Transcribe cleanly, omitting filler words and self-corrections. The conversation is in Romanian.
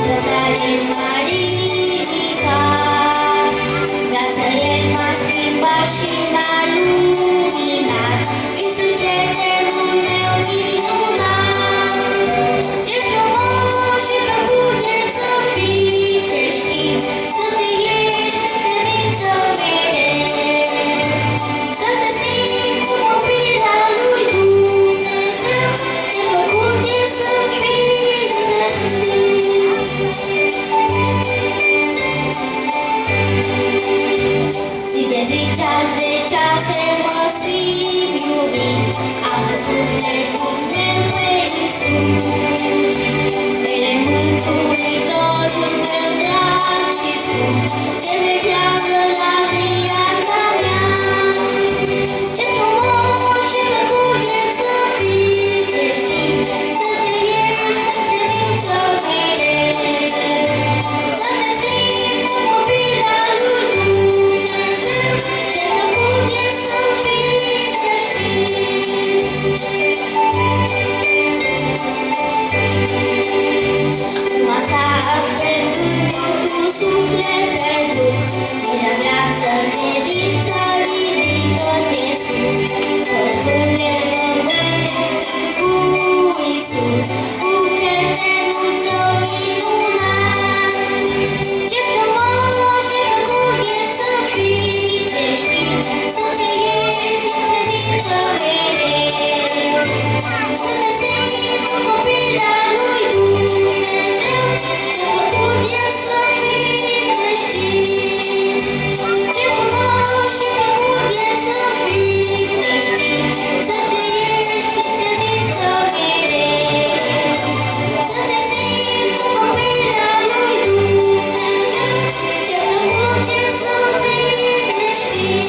Răbdare mari ridicat, viața El m-a schimbat și m-a luminat. Iisus, prietenul meu minunat, ce frumos și plăcut e să fii creștin, să trăiești credință mereu, să te simți un copil al lui Dumnezeu, ce plăcut e să fii creștin. Zi de zi, ceas de cease mă simt iubit, am sufletul meu pe Iisus. El e Mântuitorul meu drag și scump, ce veghează la viața mea. Ce frumos și plăcut e să fii creștin, să trăiești credință mereu, să te simți un copil al lui Dumnezeu, ce plăcut e să fii creștin. Nu asta ascultându tu suflet pierdut, din viață credință ridică-te sus, că-ți e rămâne cu Iisus, cu prietenul tău minunat. Ce frumos și plăcut e să fii creștin, să trăiești credință mereu, să te simți un copil al lui Dumnezeu, ce plăcut e să fii creștin. Ce frumos și plăcut e să fii creștin, să trăiești credință mereu, să te simți un copil al lui Dumnezeu, ce plăcut e să fii creștin.